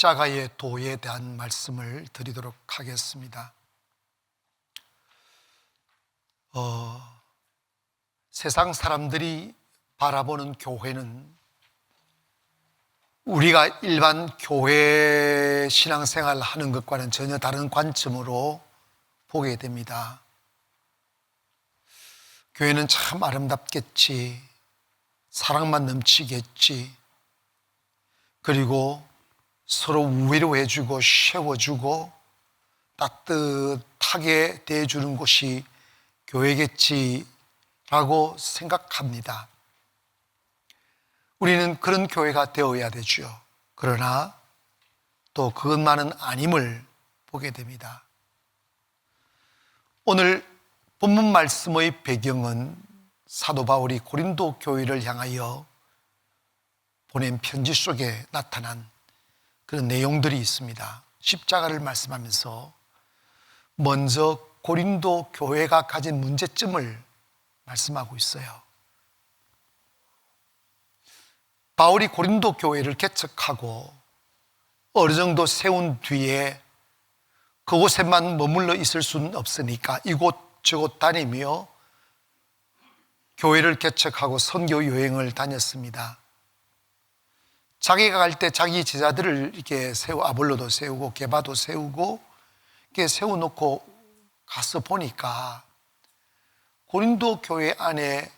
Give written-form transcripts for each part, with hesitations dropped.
십자가의 도에 대한 말씀을 드리도록 하겠습니다. 세상 사람들이 바라보는 교회는 우리가 일반 교회 신앙생활 하는 것과는 전혀 다른 관점으로 보게 됩니다. 교회는 참 아름답겠지, 사랑만 넘치겠지, 그리고 서로 위로해주고 세워주고 따뜻하게 대해주는 곳이 교회겠지라고 생각합니다. 우리는 그런 교회가 되어야 되죠. 그러나 또 그것만은 아님을 보게 됩니다. 오늘 본문 말씀의 배경은 사도 바울이 고린도 교회를 향하여 보낸 편지 속에 나타난 그런 내용들이 있습니다. 십자가를 말씀하면서 먼저 고린도 교회가 가진 문제점을 말씀하고 있어요. 바울이 고린도 교회를 개척하고 어느 정도 세운 뒤에 그곳에만 머물러 있을 수는 없으니까 이곳저곳 다니며 교회를 개척하고 선교 여행을 다녔습니다. 자기가 갈 때 자기 제자들을 이렇게 아볼로도 세우고 게바도 세우고 이렇게 세워놓고 가서 보니까 고린도 교회 안에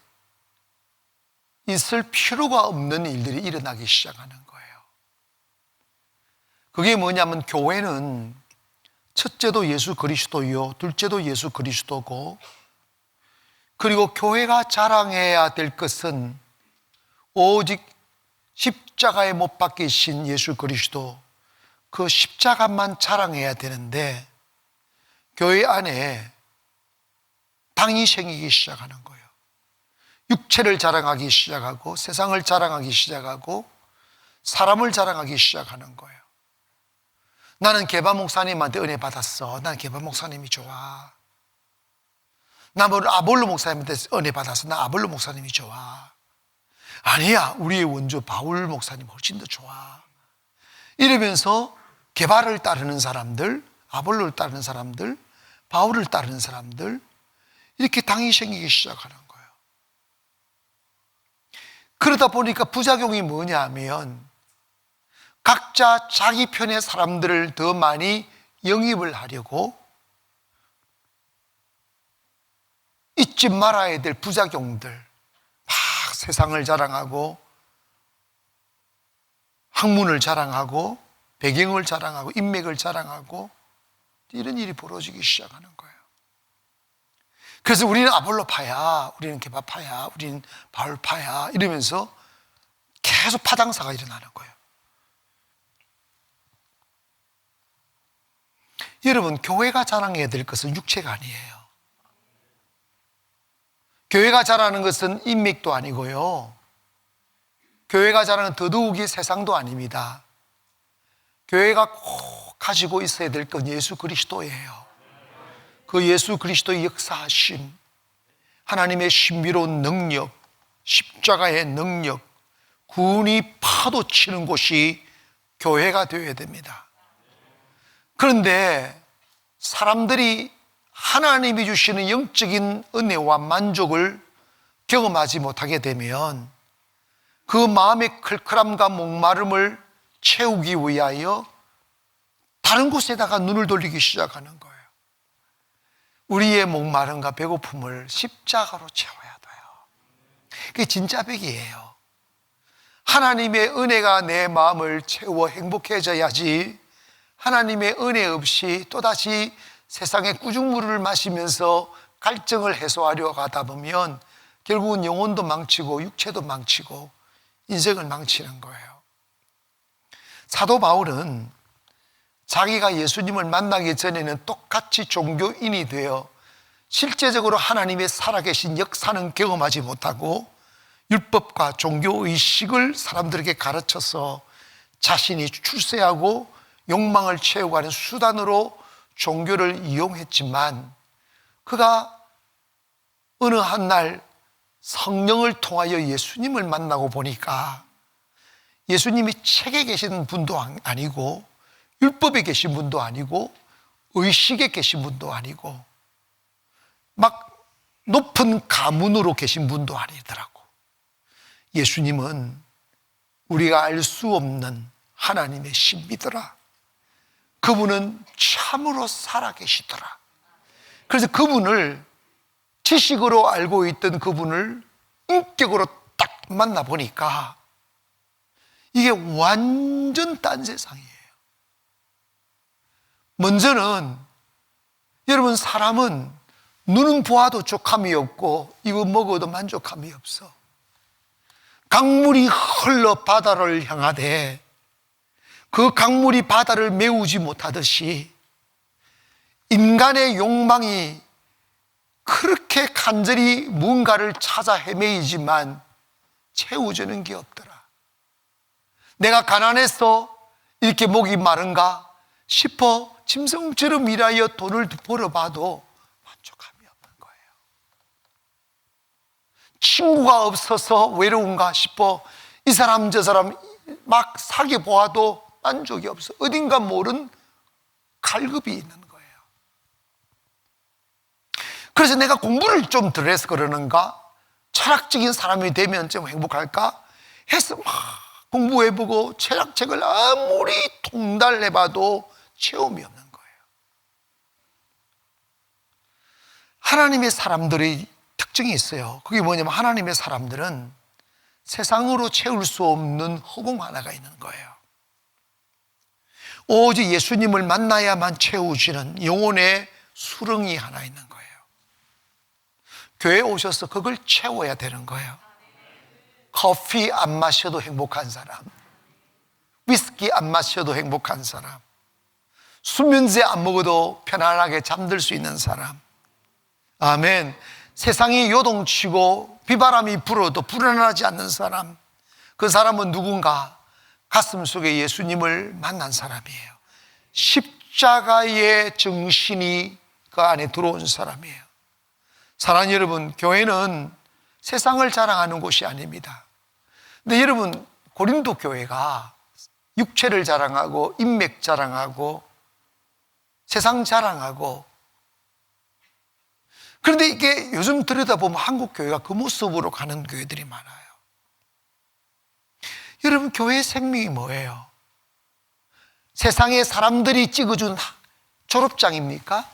있을 필요가 없는 일들이 일어나기 시작하는 거예요. 그게 뭐냐면 교회는 첫째도 예수 그리스도요, 둘째도 예수 그리스도고, 그리고 교회가 자랑해야 될 것은 오직 십자가에 못 박히신 예수 그리스도, 그 십자가만 자랑해야 되는데 교회 안에 당이 생기기 시작하는 거예요. 육체를 자랑하기 시작하고 세상을 자랑하기 시작하고 사람을 자랑하기 시작하는 거예요. 나는 게바 목사님한테 은혜 받았어. 난 게바 목사님이 좋아. 나는 아볼로 목사님한테 은혜 받았어. 나 아볼로 목사님이 좋아. 아니야, 우리의 원조 바울 목사님 훨씬 더 좋아. 이러면서 게바를 따르는 사람들, 아볼로를 따르는 사람들, 바울을 따르는 사람들, 이렇게 당이 생기기 시작하는 거예요. 그러다 보니까 부작용이 뭐냐 하면 각자 자기 편의 사람들을 더 많이 영입을 하려고 잊지 말아야 될 부작용들, 막 세상을 자랑하고 학문을 자랑하고 배경을 자랑하고 인맥을 자랑하고 이런 일이 벌어지기 시작하는 거예요. 그래서 우리는 아볼로파야, 우리는 게바파야, 우리는 바울파야 이러면서 계속 파장사가 일어나는 거예요. 여러분, 교회가 자랑해야 될 것은 육체가 아니에요. 교회가 자랑하는 것은 인맥도 아니고요, 교회가 자랑하는 더더욱이 세상도 아닙니다. 교회가 꼭 가지고 있어야 될 건 예수 그리스도예요. 그 예수 그리스도의 역사하심, 하나님의 신비로운 능력, 십자가의 능력, 구원이 파도치는 곳이 교회가 되어야 됩니다. 그런데 사람들이 하나님이 주시는 영적인 은혜와 만족을 경험하지 못하게 되면 그 마음의 클클함과 목마름을 채우기 위하여 다른 곳에다가 눈을 돌리기 시작하는 거예요. 우리의 목마름과 배고픔을 십자가로 채워야 돼요. 그게 진짜 백이에요. 하나님의 은혜가 내 마음을 채워 행복해져야지, 하나님의 은혜 없이 또다시 세상의 꾸중물을 마시면서 갈증을 해소하려고 하다 보면 결국은 영혼도 망치고 육체도 망치고 인생을 망치는 거예요. 사도 바울은 자기가 예수님을 만나기 전에는 똑같이 종교인이 되어 실제적으로 하나님의 살아계신 역사는 경험하지 못하고 율법과 종교의식을 사람들에게 가르쳐서 자신이 출세하고 욕망을 채우고 하는 수단으로 종교를 이용했지만, 그가 어느 한 날 성령을 통하여 예수님을 만나고 보니까 예수님이 책에 계신 분도 아니고 율법에 계신 분도 아니고 의식에 계신 분도 아니고 막 높은 가문으로 계신 분도 아니더라고. 예수님은 우리가 알 수 없는 하나님의 신비더라. 그분은 참으로 살아계시더라. 그래서 그분을, 지식으로 알고 있던 그분을 인격으로 딱 만나보니까 이게 완전 딴 세상이에요. 먼저는 여러분, 사람은 눈은 보아도 족함이 없고 이거 먹어도 만족함이 없어. 강물이 흘러 바다를 향하되 그 강물이 바다를 메우지 못하듯이 인간의 욕망이 그렇게 간절히 뭔가를 찾아 헤매이지만 채워지는 게 없더라. 내가 가난해서 이렇게 목이 마른가 싶어 짐승처럼 일하여 돈을 벌어봐도 만족함이 없는 거예요. 친구가 없어서 외로운가 싶어 이 사람 저 사람 막 사귀어 보아도 만족이 없어. 어딘가 모른 갈급이 있는 거예요. 그래서 내가 공부를 좀 덜 해서 그러는가, 철학적인 사람이 되면 좀 행복할까 해서 막 공부해보고 철학책을 아무리 통달해봐도 체험이 없는 거예요. 하나님의 사람들의 특징이 있어요. 그게 뭐냐면 하나님의 사람들은 세상으로 채울 수 없는 허공 하나가 있는 거예요. 오직 예수님을 만나야만 채우시는 영혼의 수렁이 하나 있는 거예요. 교회에 오셔서 그걸 채워야 되는 거예요. 커피 안 마셔도 행복한 사람, 위스키 안 마셔도 행복한 사람, 수면제 안 먹어도 편안하게 잠들 수 있는 사람, 아멘. 세상이 요동치고 비바람이 불어도 불안하지 않는 사람, 그 사람은 누군가 가슴 속에 예수님을 만난 사람이에요. 십자가의 정신이 그 안에 들어온 사람이에요. 사랑하는 여러분, 교회는 세상을 자랑하는 곳이 아닙니다. 근데 여러분, 고린도 교회가 육체를 자랑하고 인맥 자랑하고 세상 자랑하고, 그런데 이게 요즘 들여다보면 한국 교회가 그 모습으로 가는 교회들이 많아요. 여러분, 교회의 생명이 뭐예요? 세상에 사람들이 찍어준 졸업장입니까?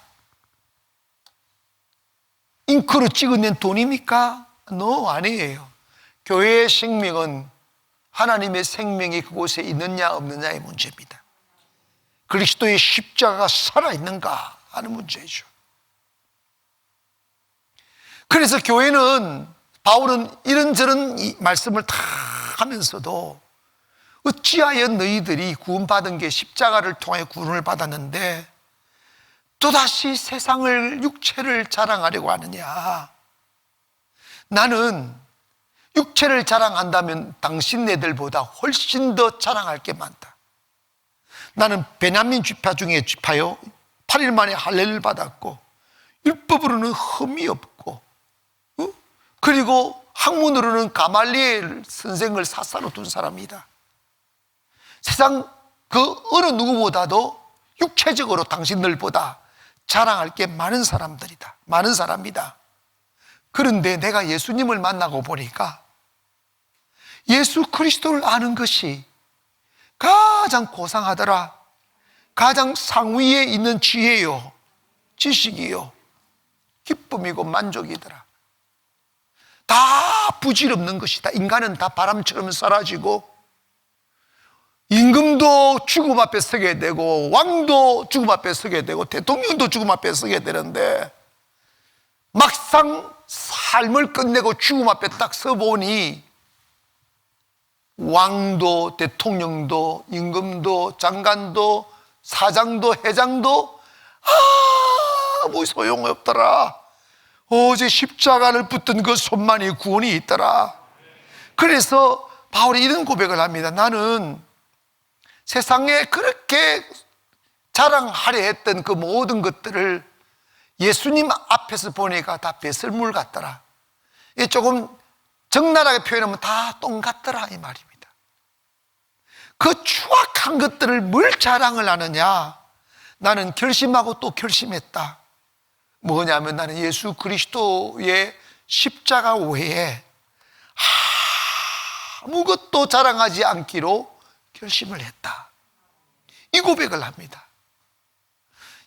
잉크로 찍어낸 돈입니까? No, 아니에요. 교회의 생명은 하나님의 생명이 그곳에 있느냐 없느냐의 문제입니다. 그리스도의 십자가가 살아있는가 하는 문제죠. 그래서 교회는, 바울은 이런저런 말씀을 다 하면서도 어찌하여 너희들이 구원받은 게 십자가를 통해 구원을 받았는데 또다시 세상을, 육체를 자랑하려고 하느냐. 나는 육체를 자랑한다면 당신네들보다 훨씬 더 자랑할 게 많다. 나는 베냐민 지파 중에 지파요, 8일 만에 할례를 받았고 율법으로는 흠이 없고, 그리고 학문으로는 가말리엘 선생을 사사로 둔 사람이다. 세상 그 어느 누구보다도 육체적으로 당신들보다 자랑할 게 많은 사람들이다. 많은 사람이다. 그런데 내가 예수님을 만나고 보니까 예수 그리스도를 아는 것이 가장 고상하더라. 가장 상위에 있는 지혜요, 지식이요, 기쁨이고 만족이더라. 다 부질없는 것이다. 인간은 다 바람처럼 사라지고, 임금도 죽음 앞에 서게 되고, 왕도 죽음 앞에 서게 되고, 대통령도 죽음 앞에 서게 되는데, 막상 삶을 끝내고 죽음 앞에 딱 서보니 왕도 대통령도 임금도 장관도 사장도 회장도 아무 소용없더라. 오직 십자가를 붙든 그 손만이 구원이 있더라. 그래서 바울이 이런 고백을 합니다. 나는 세상에 그렇게 자랑하려 했던 그 모든 것들을 예수님 앞에서 보니까 다 배설물 같더라. 이게 조금 적나라하게 표현하면 다 똥 같더라 이 말입니다. 그 추악한 것들을 뭘 자랑을 하느냐? 나는 결심하고 또 결심했다. 뭐냐면 나는 예수 그리스도의 십자가 외에 아무것도 자랑하지 않기로 결심을 했다. 이 고백을 합니다.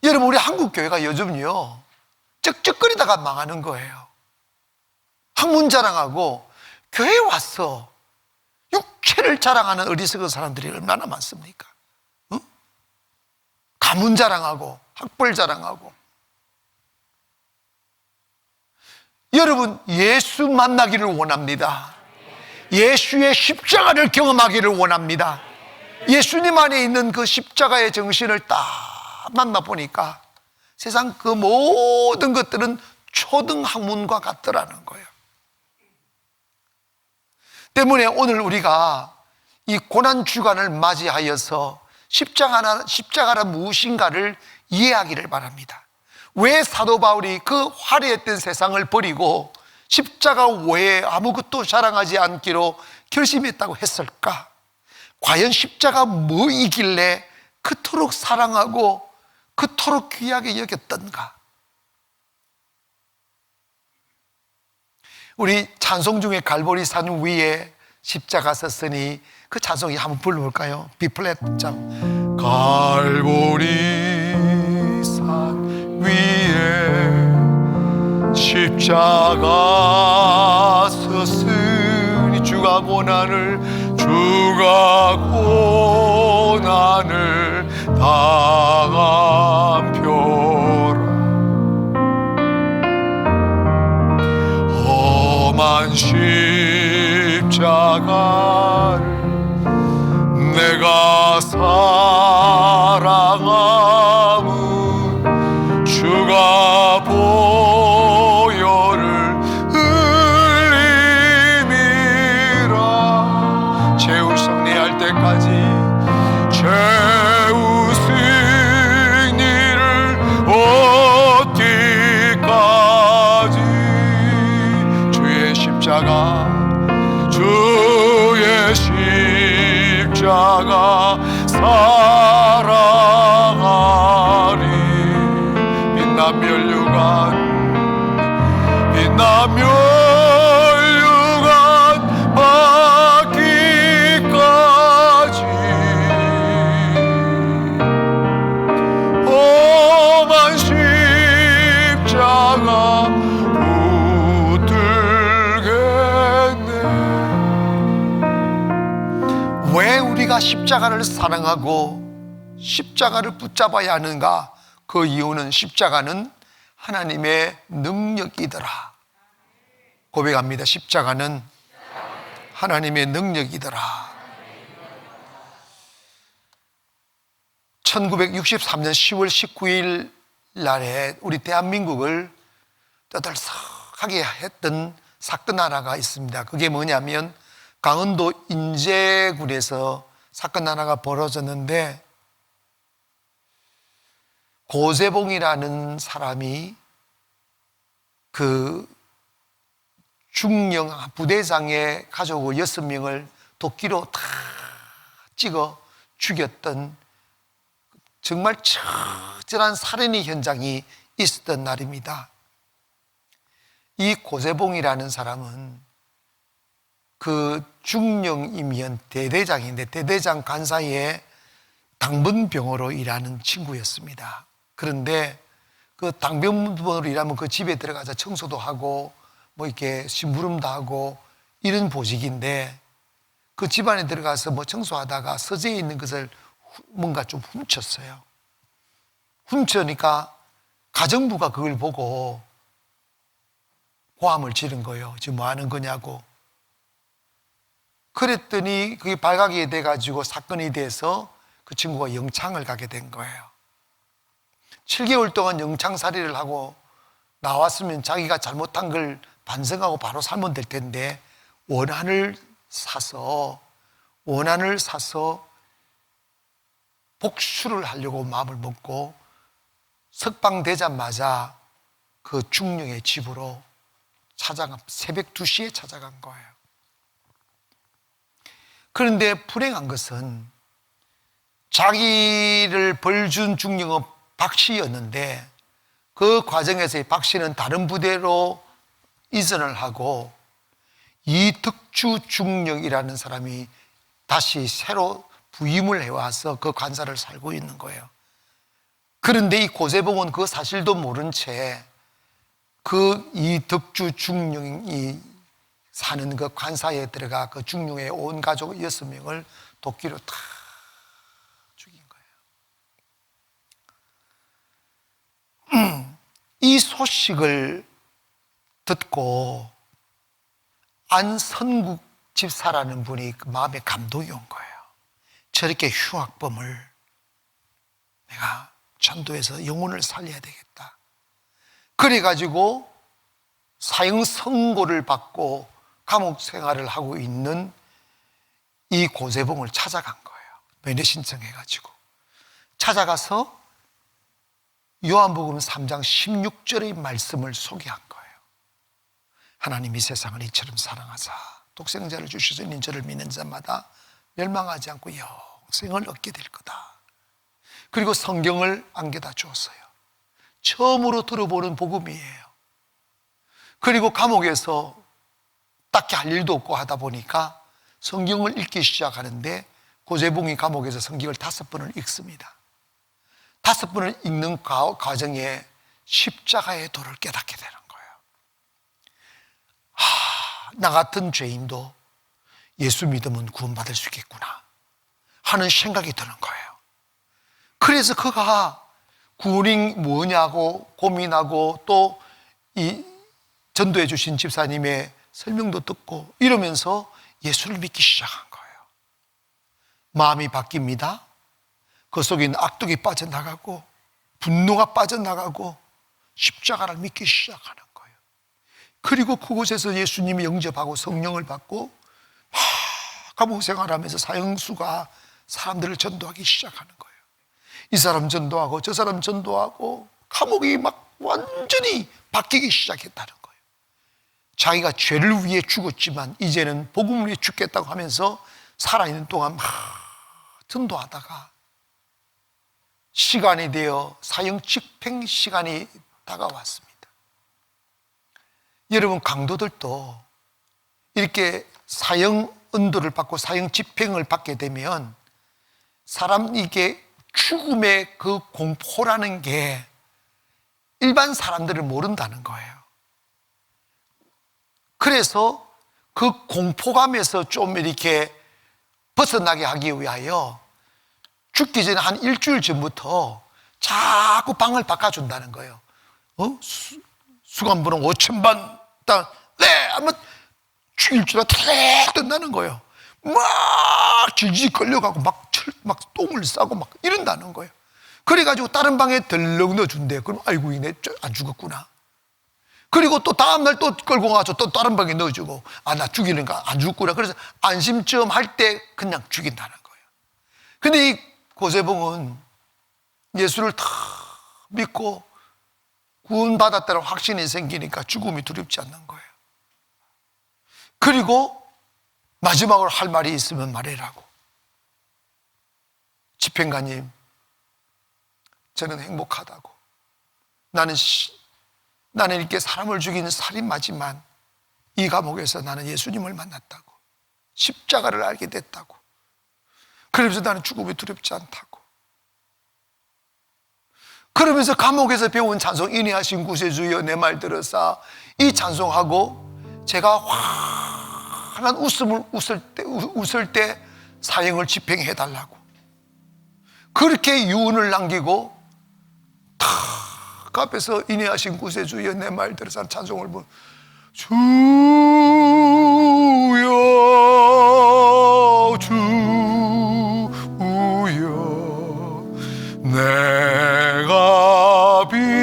여러분, 우리 한국 교회가 요즘요 쩍쩍거리다가 망하는 거예요. 학문 자랑하고 교회에 와서 육체를 자랑하는 어리석은 사람들이 얼마나 많습니까? 응? 가문 자랑하고 학벌 자랑하고. 여러분, 예수 만나기를 원합니다. 예수의 십자가를 경험하기를 원합니다. 예수님 안에 있는 그 십자가의 정신을 딱 만나보니까 세상 그 모든 것들은 초등학문과 같더라는 거예요. 때문에 오늘 우리가 이 고난주간을 맞이하여서 십자가란 무엇인가를 이해하기를 바랍니다. 왜 사도 바울이 그 화려했던 세상을 버리고 십자가 외에 아무것도 자랑하지 않기로 결심했다고 했을까? 과연 십자가 뭐이길래 그토록 사랑하고 그토록 귀하게 여겼던가? 우리 찬송 중에 갈보리산 위에 십자가 섰으니 그 찬송이 한번 불러볼까요? B플랫 장. 갈보리산 위에 십자가 섰으니 주가 고난을 당한 표라. 험한 십자가를 내가 사랑함은 주가 보혈을 흘림이라. 최후 승리할 때까지 최후 승리를 얻기까지 주의 십자가 사랑하리. 빛나 멸류관 받기까지 험한 십자가 붙들겠네. 왜 우리가 십자가를 사랑하고 십자가를 붙잡아야 하는가? 그 이유는 십자가는 하나님의 능력이더라. 고백합니다. 십자가는 하나님의 능력이더라. 1963년 10월 19일 날에 우리 대한민국을 떠들썩하게 했던 사건 하나가 있습니다. 그게 뭐냐면 강원도 인제군에서 사건 하나가 벌어졌는데, 고세봉이라는 사람이 그 중령 부대장의 가족 6명을 도끼로 다 찍어 죽였던 정말 처절한 살인의 현장이 있었던 날입니다. 이 고세봉이라는 사람은 그 중령이면 대대장인데 대대장 간사이에 당번병으로 일하는 친구였습니다. 그런데 그 당번병으로 일하면 그 집에 들어가서 청소도 하고 뭐 이렇게 심부름도 하고 이런 보직인데, 그 집안에 들어가서 뭐 청소하다가 서재에 있는 것을 뭔가 좀 훔쳤어요. 훔쳐니까 가정부가 그걸 보고 고함을 지른 거예요. 지금 뭐 하는 거냐고. 그랬더니 그게 발각이 돼가지고 사건이 돼서 그 친구가 영창을 가게 된 거예요. 7개월 동안 영창살이를 하고 나왔으면 자기가 잘못한 걸 반성하고 바로 살면 될 텐데, 원한을 사서 복수를 하려고 마음을 먹고 석방되자마자 그 중령의 집으로 새벽 2시에 찾아간 거예요. 그런데 불행한 것은 자기를 벌준 중령은 박 씨였는데 그 과정에서 박 씨는 다른 부대로 이전을 하고 이덕주 중령이라는 사람이 다시 새로 부임을 해와서 그 관사를 살고 있는 거예요. 그런데 이 고세봉은 그 사실도 모른 채 그 이덕주 중령이 사는 그 관사에 들어가 그 중령의 온 가족 6명을 도끼로 다 죽인 거예요. 이 소식을 듣고 안선국 집사라는 분이 그 마음에 감동이 온 거예요. 저렇게 흉악범을 내가 전도해서 영혼을 살려야 되겠다. 그래가지고 사형 선고를 받고 감옥 생활을 하고 있는 이 고세봉을 찾아간 거예요. 면회 신청해가지고 찾아가서 요한복음 3장 16절의 말씀을 소개한 거예요. 하나님이 세상을 이처럼 사랑하사 독생자를 주셔서 있는 저를 믿는 자마다 멸망하지 않고 영생을 얻게 될 거다. 그리고 성경을 안겨다 주었어요. 처음으로 들어보는 복음이에요. 그리고 감옥에서 딱히 할 일도 없고 하다 보니까 성경을 읽기 시작하는데 고세봉이 감옥에서 성경을 5번을 읽습니다. 5번을 읽는 과정에 십자가의 도를 깨닫게 되는 거예요. 나 같은 죄인도 예수 믿으면 구원받을 수 있겠구나 하는 생각이 드는 거예요. 그래서 그가 구원이 뭐냐고 고민하고 또 이 전도해 주신 집사님의 설명도 듣고 이러면서 예수를 믿기 시작한 거예요. 마음이 바뀝니다. 그 속에 있는 악독이 빠져나가고 분노가 빠져나가고 십자가를 믿기 시작하는 거예요. 그리고 그곳에서 예수님이 영접하고 성령을 받고 막 감옥 생활하면서 사형수가 사람들을 전도하기 시작하는 거예요. 이 사람 전도하고 저 사람 전도하고 감옥이 막 완전히 바뀌기 시작했다는 거예요. 자기가 죄를 위해 죽었지만 이제는 복음을 위해 죽겠다고 하면서 살아있는 동안 막 전도하다가 시간이 되어 사형 집행 시간이 다가왔습니다. 여러분, 강도들도 이렇게 사형 은도를 받고 사형 집행을 받게 되면 사람 이게 죽음의 그 공포라는 게 일반 사람들은 모른다는 거예요. 그래서 그 공포감에서 좀 이렇게 벗어나게 하기 위하여 죽기 전에 한 일주일 전부터 자꾸 방을 바꿔준다는 거예요. 수감부는 5,000번, 네! 하면 죽일 줄 알고 탁 뜬다는 거예요. 막 질질 끌려가고 막 똥을 싸고 막 이런다는 거예요. 그래가지고 다른 방에 덜렁 넣어준대. 그럼 아이고, 이네 안 죽었구나. 그리고 또 다음날 또 끌고 가서 또 다른 방에 넣어주고, 나 죽이는가 안 죽구나. 그래서 안심점 할 때 그냥 죽인다는 거예요. 근데 이 고세봉은 예수를 다 믿고 구원받았다는 확신이 생기니까 죽음이 두렵지 않는 거예요. 그리고 마지막으로 할 말이 있으면 말해라고. 집행관님, 저는 행복하다고. 나는 이렇게 사람을 죽이는 살인마지만 이 감옥에서 나는 예수님을 만났다고. 십자가를 알게 됐다고. 그러면서 나는 죽음이 두렵지 않다고. 그러면서 감옥에서 배운 찬송, 인내하신 구세주여 내 말 들으사, 이 찬송하고 제가 환한 웃음을 웃을 때 사형을 집행해 달라고 그렇게 유언을 남기고 탁 앞에서 인내하신 구세주여 내 말 들으사 찬송을 부르 주여 주여 내가 비오니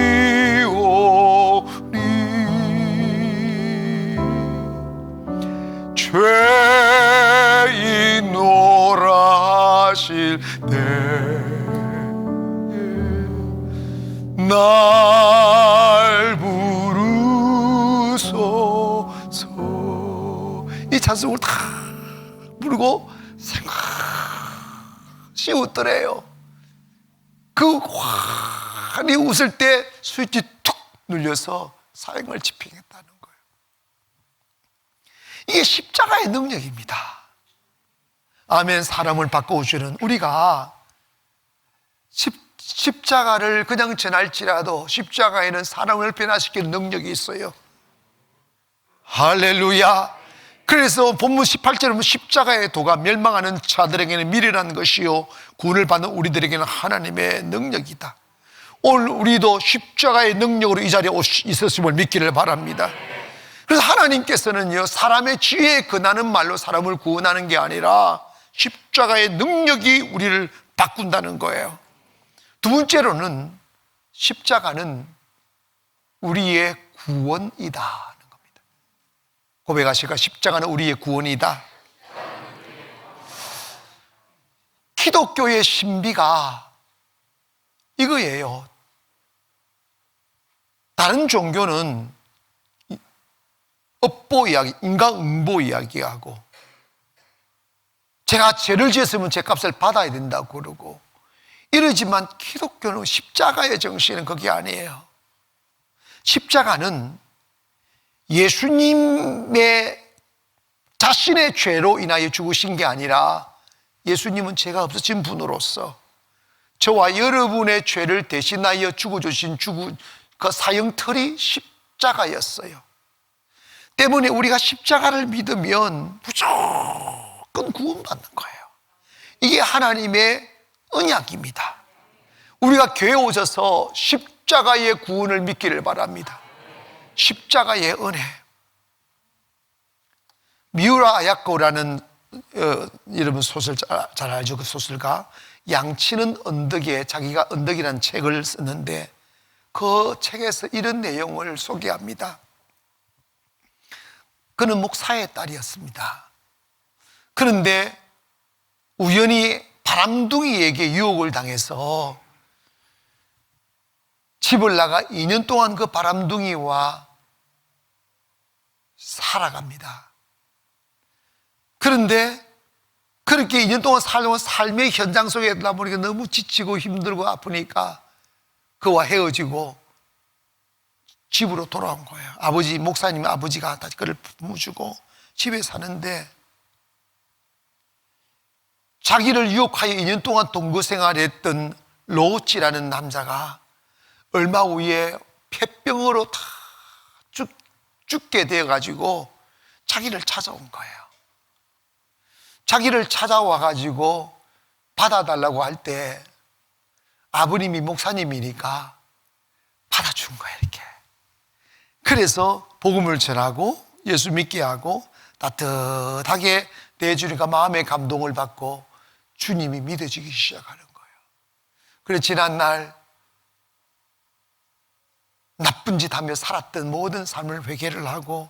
죄인노라 하실 때 날 부르소서. 이 찬송을 다 부르고 씌웠더래요. 그 환히 웃을 때 스위치 툭 눌려서 사형을 집행했다는 거예요. 이게 십자가의 능력입니다. 아멘. 사람을 바꿔주는 우리가 십자가를 그냥 전할지라도 십자가에는 사람을 변화시키는 능력이 있어요. 할렐루야. 그래서 본문 18절에 보면 십자가의 도가 멸망하는 자들에게는 미련한 것이요 구원을 받는 우리들에게는 하나님의 능력이다. 오늘 우리도 십자가의 능력으로 이 자리에 있었음을 믿기를 바랍니다. 그래서 하나님께서는요, 사람의 지혜에 근하는 말로 사람을 구원하는 게 아니라 십자가의 능력이 우리를 바꾼다는 거예요. 두 번째로는 십자가는 우리의 구원이다 하는 겁니다. 고백하실까? 십자가는 우리의 구원이다. 기독교의 신비가 이거예요. 다른 종교는 업보 이야기, 인과응보 이야기하고, 제가 죄를 지었으면 죄값을 받아야 된다고 그러고 이러지만 기독교는 십자가의 정신은 그게 아니에요. 십자가는 예수님의 자신의 죄로 인하여 죽으신 게 아니라 예수님은 죄가 없으신 분으로서 저와 여러분의 죄를 대신하여 죽어주신 그 사형틀이 십자가였어요. 때문에 우리가 십자가를 믿으면 무조건 구원받는 거예요. 이게 하나님의 언약입니다. 우리가 교회 오셔서 십자가의 구원을 믿기를 바랍니다. 십자가의 은혜. 미우라 아야코라는 여러분 소설 잘 알죠? 그 소설가 양치는 언덕에 자기가 언덕이라는 책을 썼는데 그 책에서 이런 내용을 소개합니다. 그는 목사의 딸이었습니다. 그런데 우연히 바람둥이에게 유혹을 당해서 집을 나가 2년 동안 그 바람둥이와 살아갑니다. 그런데 그렇게 2년 동안 살면 삶의 현장 속에 있다 보니까 너무 지치고 힘들고 아프니까 그와 헤어지고 집으로 돌아온 거예요. 아버지, 목사님 아버지가 다시 그를 품어주고 집에 사는데 자기를 유혹하여 2년 동안 동거 생활했던 로치라는 남자가 얼마 후에 폐병으로 다 죽게 되어가지고 자기를 찾아온 거예요. 자기를 찾아와가지고 받아달라고 할 때 아버님이 목사님이니까 받아준 거예요, 이렇게. 그래서 복음을 전하고 예수 믿게 하고 따뜻하게 대해주니까 마음의 감동을 받고 주님이 믿어지기 시작하는 거예요. 그래서 지난날 나쁜 짓 하며 살았던 모든 삶을 회개를 하고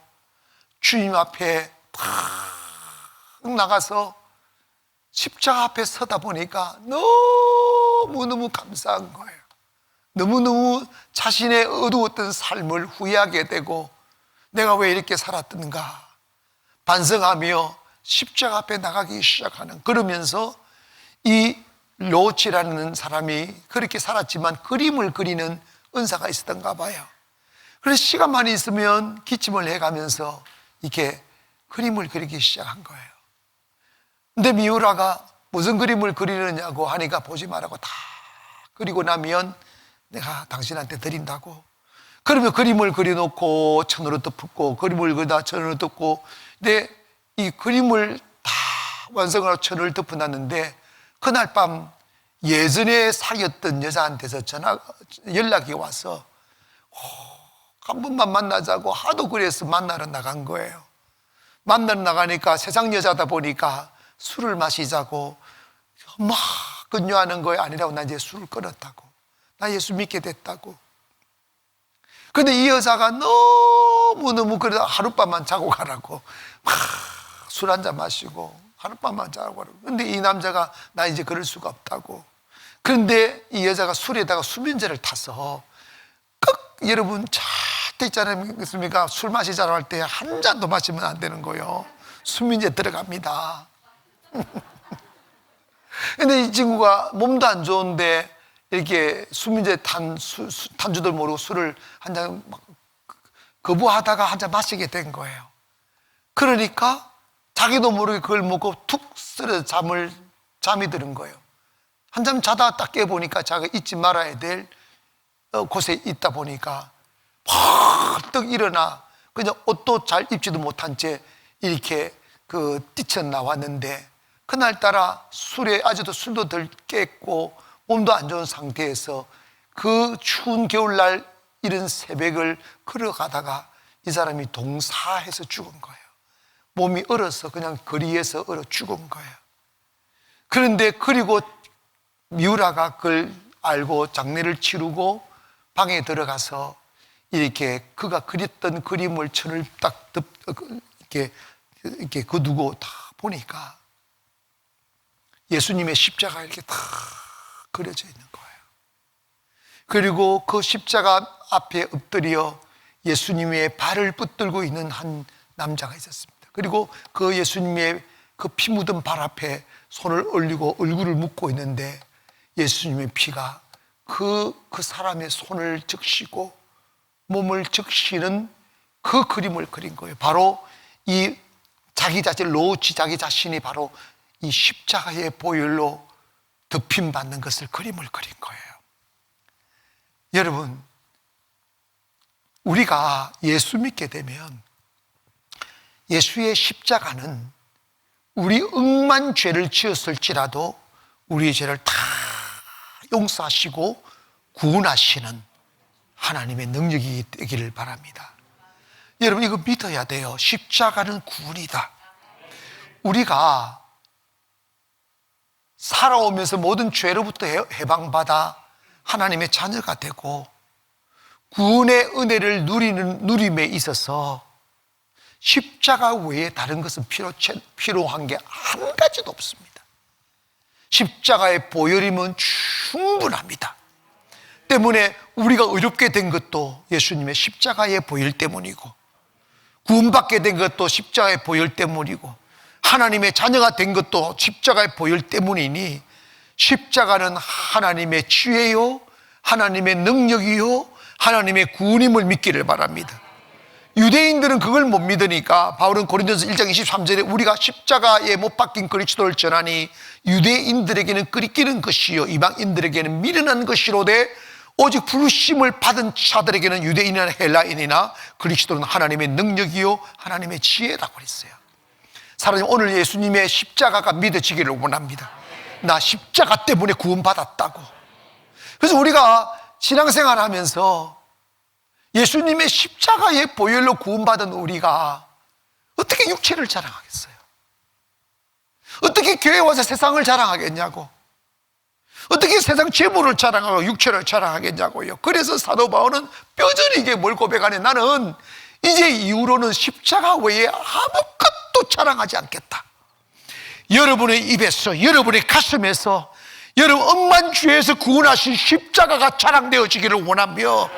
주님 앞에 탁 나가서 십자가 앞에 서다 보니까 너무너무 감사한 거예요. 너무너무 자신의 어두웠던 삶을 후회하게 되고 내가 왜 이렇게 살았던가 반성하며 십자가 앞에 나가기 시작하는, 그러면서 이 로치라는 사람이 그렇게 살았지만 그림을 그리는 은사가 있었던가 봐요. 그래서 시간만 있으면 기침을 해가면서 이렇게 그림을 그리기 시작한 거예요. 근데 미우라가 무슨 그림을 그리느냐고 하니까 보지 말라고 다 그리고 나면 내가 당신한테 드린다고. 그러면 그림을 그려놓고 천으로 덮고 그림을 그리다 천으로 덮고, 근데 이 그림을 다 완성을 하고 천을 덮어놨는데 그날 밤 예전에 사귀었던 여자한테서 연락이 와서 한 번만 만나자고 하도 그래서 만나러 나간 거예요. 만나러 나가니까 세상 여자다 보니까 술을 마시자고 막 권유하는 거예요. 아니라고, 나 이제 술을 끊었다고, 나 예수 믿게 됐다고. 근데 이 여자가 너무너무 그러다 하룻밤만 자고 가라고 막 술 한잔 마시고 하룻밤만 자고 가라고. 근데 이 남자가 나 이제 그럴 수가 없다고. 그런데 이 여자가 술에다가 수면제를 타서 여러분 차 있지 않습니까? 술 마시자고 할 때 한 잔도 마시면 안 되는 거예요. 수면제 들어갑니다. 근데 이 친구가 몸도 안 좋은데 이렇게 수민제 탄주들 모르고 술을 한 잔 거부하다가 한 잔 마시게 된 거예요. 그러니까 자기도 모르게 그걸 먹고 툭 쓰러져 잠이 드는 거예요. 한잠 자다 딱 깨보니까 자기가 잊지 말아야 될 곳에 있다 보니까 벌떡 일어나 그냥 옷도 잘 입지도 못한 채 이렇게 뛰쳐나왔는데, 그날따라 술에 아직도 술도 덜 깼고 몸도 안 좋은 상태에서 그 추운 겨울날 이른 새벽을 걸어가다가 이 사람이 동사해서 죽은 거예요. 몸이 얼어서 그냥 거리에서 얼어 죽은 거예요. 그런데 그리고 미우라가 그걸 알고 장례를 치르고 방에 들어가서 이렇게 그가 그렸던 그림을 천을 딱 이렇게 거두고 다 보니까 예수님의 십자가 이렇게 다 그려져 있는 거예요. 그리고 그 십자가 앞에 엎드려 예수님의 발을 붙들고 있는 한 남자가 있었습니다. 그리고 그 예수님의 그 피 묻은 발 앞에 손을 올리고 얼굴을 묶고 있는데 예수님의 피가 그 사람의 손을 적시고 몸을 적시는 그 그림을 그린 거예요. 바로 이 자기 자신이 바로 이 십자가의 보혈로 덮임받는 것을 그림을 그린 거예요. 여러분, 우리가 예수 믿게 되면 예수의 십자가는 우리 억만 죄를 지었을지라도 우리의 죄를 다 용서하시고 구원하시는 하나님의 능력이 되기를 바랍니다. 여러분, 이거 믿어야 돼요. 십자가는 구원이다. 우리가 살아오면서 모든 죄로부터 해방받아 하나님의 자녀가 되고 구원의 은혜를 누림에 있어서 십자가 외에 다른 것은 필요한 게 한 가지도 없습니다. 십자가의 보혈이면 충분합니다. 때문에 우리가 의롭게 된 것도 예수님의 십자가의 보혈 때문이고, 구원받게 된 것도 십자가의 보혈 때문이고, 하나님의 자녀가 된 것도 십자가의 보혈 때문이니 십자가는 하나님의 지혜요, 하나님의 능력이요, 하나님의 구원임을 믿기를 바랍니다. 유대인들은 그걸 못 믿으니까 바울은 고린도서 1장 23절에 우리가 십자가에 못 박힌 그리스도를 전하니 유대인들에게는 끄리끼는 것이요 이방인들에게는 미련한 것이로되 오직 부르심을 받은 자들에게는 유대인이나 헬라인이나 그리스도는 하나님의 능력이요 하나님의 지혜라고 그랬어요. 사랑하는 오늘 예수님의 십자가가 믿어지기를 원합니다. 나 십자가 때문에 구원받았다고. 그래서 우리가 신앙생활 하면서 예수님의 십자가의 보혈로 구원받은 우리가 어떻게 육체를 자랑하겠어요? 어떻게 교회 와서 세상을 자랑하겠냐고, 어떻게 세상 재물을 자랑하고 육체를 자랑하겠냐고요. 그래서 사도 바울은 뼈저리게 뭘 고백하네. 나는 이제 이후로는 십자가 외에 아무것도 자랑하지 않겠다. 여러분의 입에서, 여러분의 가슴에서, 여러분 억만 죄에서 구원하신 십자가가 자랑되어지기를 원하며,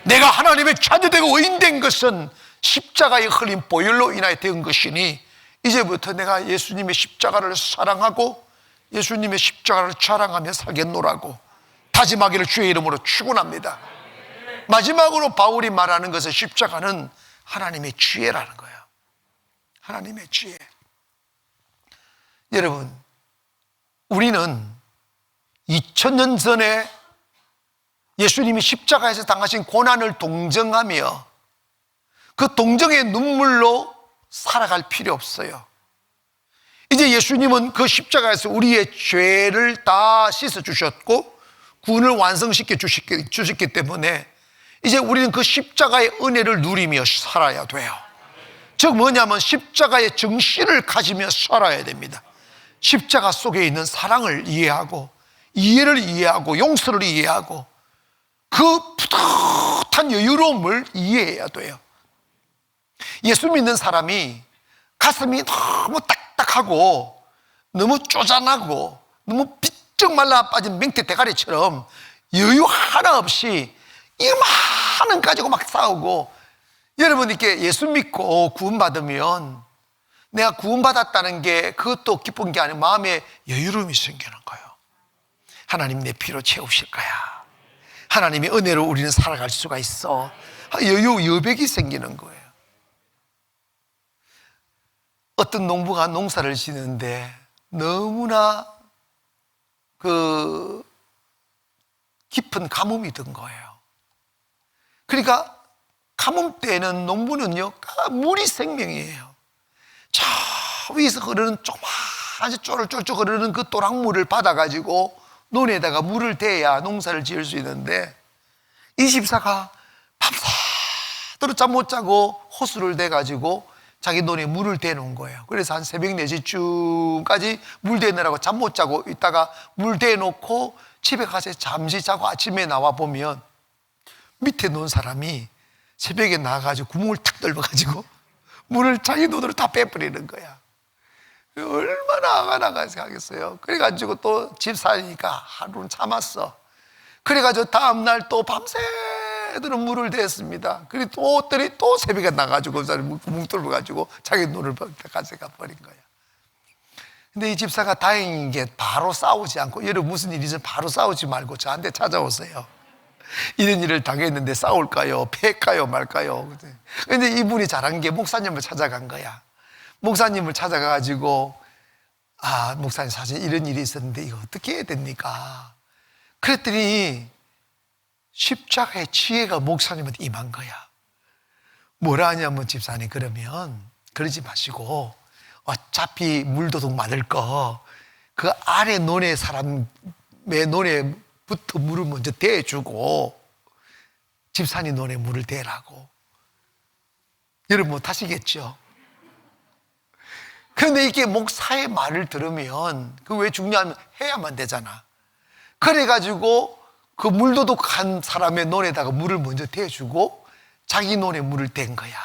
내가 하나님의 자녀되고 의인된 것은 십자가에 흘린 보혈로 인하여 된 것이니 이제부터 내가 예수님의 십자가를 사랑하고 예수님의 십자가를 자랑하며 살겠노라고 다짐하기를 주의 이름으로 축원합니다. 마지막으로 바울이 말하는 것은 십자가는 하나님의 지혜라는 거예요. 하나님의 지혜. 여러분, 우리는 2000년 전에 예수님이 십자가에서 당하신 고난을 동정하며 그 동정의 눈물로 살아갈 필요 없어요. 이제 예수님은 그 십자가에서 우리의 죄를 다 씻어주셨고 구원을 완성시켜 주셨기 때문에 이제 우리는 그 십자가의 은혜를 누리며 살아야 돼요. 즉 뭐냐면 십자가의 정신을 가지며 살아야 됩니다. 십자가 속에 있는 사랑을 이해하고 이해를 이해하고 용서를 이해하고 그 푸듯한 여유로움을 이해해야 돼요. 예수 믿는 사람이 가슴이 너무 딱딱하고 너무 쪼잔하고 너무 비쩍 말라 빠진 맹태 대가리처럼 여유 하나 없이 이만한 가지고 막 싸우고, 여러분 이렇게 예수 믿고 구원받으면 내가 구원받았다는 게 그것도 기쁜 게 아니고 마음에 여유로움이 생기는 거예요. 하나님 내 피로 채우실 거야. 하나님의 은혜로 우리는 살아갈 수가 있어. 여백이 생기는 거예요. 어떤 농부가 농사를 지는데 너무나 깊은 가뭄이 든 거예요. 그러니까 가뭄 때는 농부는요, 물이 생명이에요. 저 위에서 흐르는 조그마한 쫄쫄쫄 흐르는 그 또랑물을 받아가지고 논에다가 물을 대야 농사를 지을 수 있는데, 이 집사가 밤새도록 잠 못 자고 호수를 대가지고 자기 논에 물을 대놓은 거예요. 그래서 한 새벽 4시쯤까지 물 대느라고 잠 못 자고 있다가 물 대놓고 집에 가서 잠시 자고 아침에 나와 보면 밑에 놓은 사람이 새벽에 나가가지고 구멍을 탁 뚫어가지고 물을 자기 눈으로 다 빼버리는 거야. 얼마나 화가 나가겠어요. 그래가지고 또 집사니까 하루는 참았어. 그래가지고 다음날 또 밤새도록 물을 댔습니다. 그리고 또 새벽에 나가지고 그 사람이 구멍 뚫어가지고 자기 눈을 가져가 버린 거야. 근데 이 집사가 다행인 게 바로 싸우지 않고, 여러분 무슨 일이 있으면 바로 싸우지 말고 저한테 찾아오세요. 이런 일을 당했는데 싸울까요? 패까요? 말까요? 근데 이분이 잘한 게 목사님을 찾아간 거야. 목사님을 찾아가가지고, 목사님 사실 이런 일이 있었는데 이거 어떻게 해야 됩니까? 그랬더니 십자가의 지혜가 목사님한테 임한 거야. 뭐라 하냐면, 집사님 그러면 그러지 마시고 어차피 물도둑 맞을 거 그 아래 논의 사람의 논에부터 물을 먼저 대주고 집사님 논에 물을 대라고. 여러분 못하시겠죠? 그런데 이게 목사의 말을 들으면 그 왜 중요하면 해야만 되잖아. 그래가지고 그 물도둑한 사람의 논에다가 물을 먼저 대주고 자기 논에 물을 댄 거야.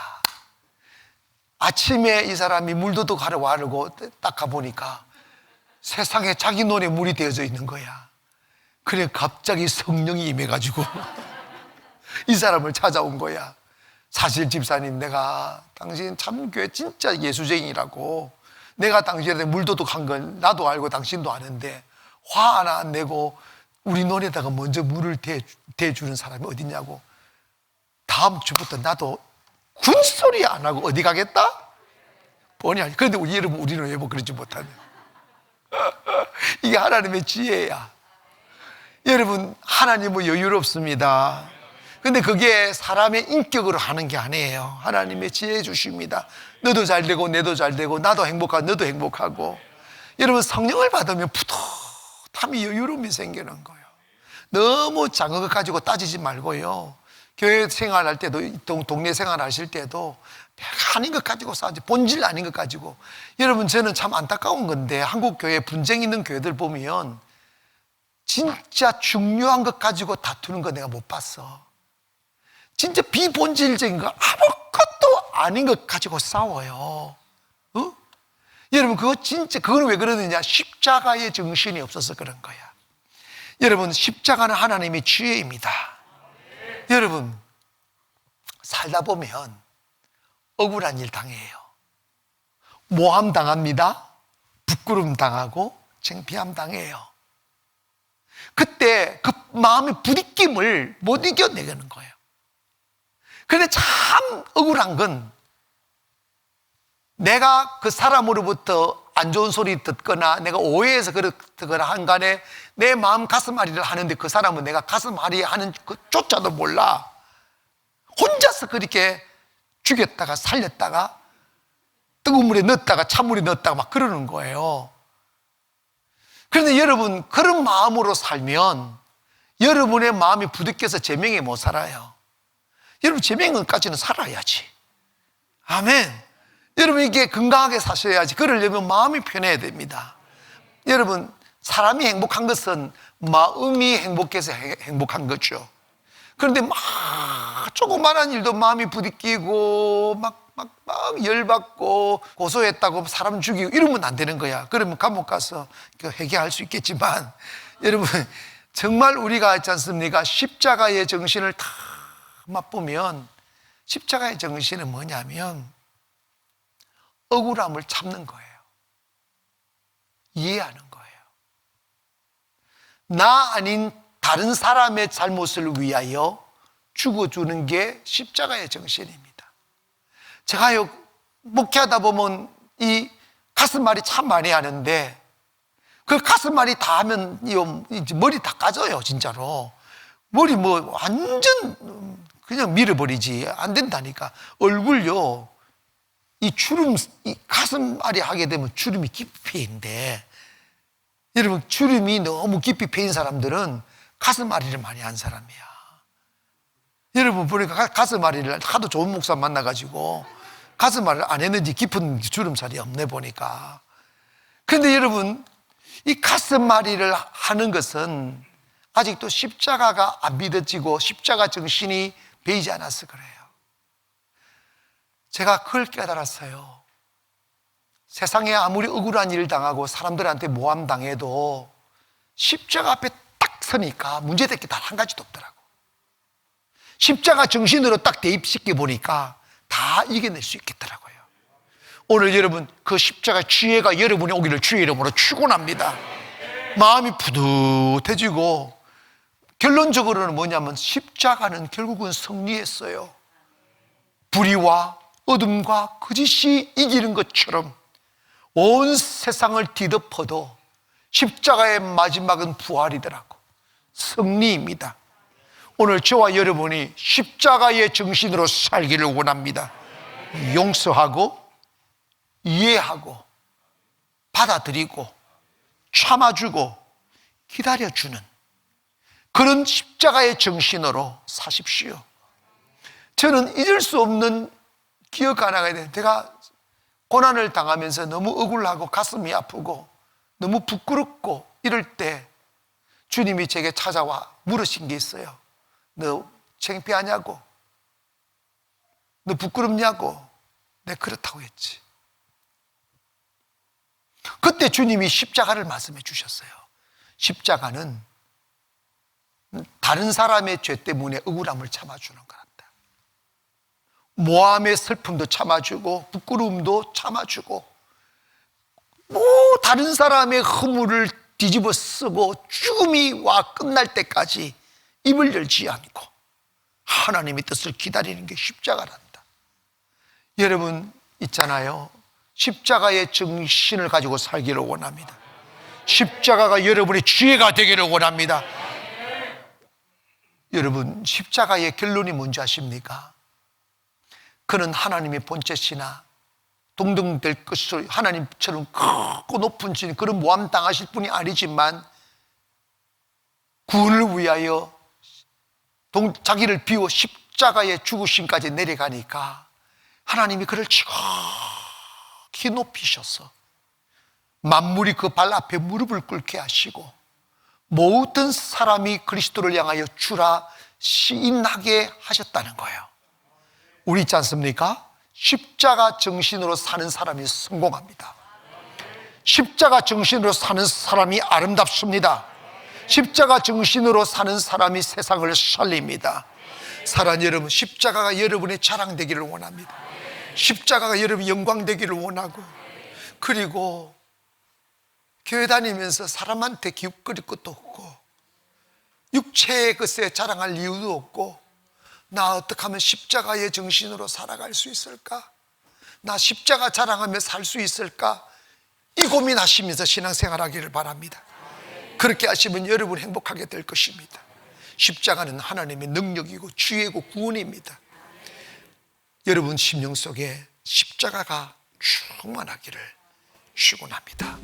아침에 이 사람이 물도둑 하러 와려고 딱 가보니까 세상에 자기 논에 물이 되어져 있는 거야. 그래 갑자기 성령이 임해가지고 이 사람을 찾아온 거야. 사실 집사님, 내가 당신 참 교회 진짜 예수쟁이라고, 내가 당신한테 물도둑한 건 나도 알고 당신도 아는데 화 하나 안 내고 우리 논에다가 먼저 물을 대주는 사람이 어디냐고. 다음 주부터 나도 군소리 안 하고 어디 가겠다? 뻔히. 그런데 우리는 왜 그러지 못하냐. 이게 하나님의 지혜야. 여러분, 하나님은 여유롭습니다. 근데 그게 사람의 인격으로 하는 게 아니에요. 하나님의 지혜 주십니다. 너도 잘 되고 내도 잘 되고 나도 행복하고 너도 행복하고. 여러분, 성령을 받으면 푸듯함이, 여유로움이 생기는 거예요. 너무 작은 것 가지고 따지지 말고요. 교회 생활할 때도, 동네 생활하실 때도 내가 아닌 것 가지고 싸우지, 본질 아닌 것 가지고. 여러분, 저는 참 안타까운 건데 한국 교회 분쟁 있는 교회들 보면 진짜 중요한 것 가지고 다투는 거 내가 못 봤어. 진짜 비본질적인 거, 아무것도 아닌 것 가지고 싸워요. 여러분, 그거는 왜 그러느냐? 십자가의 정신이 없어서 그런 거야. 여러분, 십자가는 하나님의 지혜입니다. 여러분, 살다 보면 억울한 일 당해요. 모함 당합니다. 부끄러움 당하고 창피함 당해요. 그때 그 마음의 부딪힘을 못 이겨내는 거예요. 그런데 참 억울한 건, 내가 그 사람으로부터 안 좋은 소리 듣거나 내가 오해해서 그렇거나 한 간에 내 마음 가슴앓이를 하는데 그 사람은 내가 가슴앓이 하는 그조차도 몰라. 혼자서 그렇게 죽였다가 살렸다가 뜨거운 물에 넣었다가 찬물에 넣었다가 막 그러는 거예요. 그런데 여러분, 그런 마음으로 살면 여러분의 마음이 부딪혀서 제명에 못 살아요. 여러분, 제명은까지는 살아야지. 아멘. 여러분, 이게 건강하게 사셔야지. 그러려면 마음이 편해야 됩니다. 여러분, 사람이 행복한 것은 마음이 행복해서 행복한 거죠. 그런데 막 조그만한 일도 마음이 부딪히고 막 열받고 고소했다고 사람 죽이고 이러면 안 되는 거야. 그러면 감옥 가서 회개할 수 있겠지만, 여러분, 정말 우리가 있지 않습니까? 십자가의 정신을 다 맛보면 십자가의 정신은 뭐냐면 억울함을 참는 거예요. 이해하는 거예요. 나 아닌 다른 사람의 잘못을 위하여 죽어주는 게 십자가의 정신입니다. 제가요, 목회하다 보면 이 가슴말이 참 많이 하는데, 그 가슴말이 다 하면 머리 다 까져요, 진짜로. 머리 뭐 완전 그냥 밀어버리지 안 된다니까. 얼굴요, 이 주름, 이 가슴알이 하게 되면 주름이 깊이 패인데, 여러분, 주름이 너무 깊이 패인 사람들은 가슴앓이를 많이 한 사람이야. 여러분 보니까 가슴앓이를 하도 좋은 목사 만나가지고 가슴앓이를 안 했는지 깊은 주름살이 없네 보니까. 그런데 여러분, 이 가슴앓이를 하는 것은 아직도 십자가가 안 믿어지고 십자가 정신이 배이지 않아서 그래요. 제가 그걸 깨달았어요. 세상에 아무리 억울한 일을 당하고 사람들한테 모함당해도 십자가 앞에 딱 서니까 문제될 게 단 한 가지도 없더라고. 십자가 정신으로 딱 대입시켜 보니까 다 이겨낼 수 있겠더라고요. 오늘 여러분, 그 십자가 지혜가 여러분이 오기를 주의 이름으로 축원합니다. 마음이 푸듯해지고, 결론적으로는 뭐냐면 십자가는 결국은 승리했어요. 불의와 어둠과 거짓이 이기는 것처럼 온 세상을 뒤덮어도 십자가의 마지막은 부활이더라고. 승리입니다. 오늘 저와 여러분이 십자가의 정신으로 살기를 원합니다. 용서하고 이해하고 받아들이고 참아주고 기다려주는 그런 십자가의 정신으로 사십시오. 저는 잊을 수 없는 기억 하나가 있는데, 제가 고난을 당하면서 너무 억울하고 가슴이 아프고 너무 부끄럽고 이럴 때 주님이 제게 찾아와 물으신 게 있어요. 너 창피하냐고? 너 부끄럽냐고? 내가 그렇다고 했지. 그때 주님이 십자가를 말씀해 주셨어요. 십자가는 다른 사람의 죄 때문에 억울함을 참아주는 거란다. 모함의 슬픔도 참아주고 부끄러움도 참아주고, 다른 사람의 허물을 뒤집어 쓰고 죽음이 와 끝날 때까지 입을 열지 않고 하나님의 뜻을 기다리는 게 십자가란다. 여러분 있잖아요, 십자가의 정신을 가지고 살기를 원합니다. 십자가가 여러분의 지혜가 되기를 원합니다. 여러분, 십자가의 결론이 뭔지 아십니까? 그는 하나님의 본체시나 동등될 것으로 하나님처럼 크고 높은 신, 그런 모함 당하실 분이 아니지만 구원을 위하여 자기를 비워 십자가의 죽으심까지 내려가니까 하나님이 그를 지극히 높이셔서 만물이 그 발 앞에 무릎을 꿇게 하시고 모든 사람이 그리스도를 향하여 주라 시인하게 하셨다는 거예요. 우리 있지 않습니까? 십자가 정신으로 사는 사람이 성공합니다. 십자가 정신으로 사는 사람이 아름답습니다. 십자가 정신으로 사는 사람이 세상을 살립니다. 사랑하는 여러분, 십자가가 여러분의 자랑되기를 원합니다. 십자가가 여러분의 영광되기를 원하고, 그리고 교회 다니면서 사람한테 기웃거릴 것도 없고 육체의 것에 자랑할 이유도 없고, 나 어떻게 하면 십자가의 정신으로 살아갈 수 있을까? 나 십자가 자랑하며 살 수 있을까? 이 고민하시면서 신앙생활하기를 바랍니다. 그렇게 하시면 여러분 행복하게 될 것입니다. 십자가는 하나님의 능력이고 지혜고 구원입니다. 여러분 심령 속에 십자가가 충만하기를 축원합니다.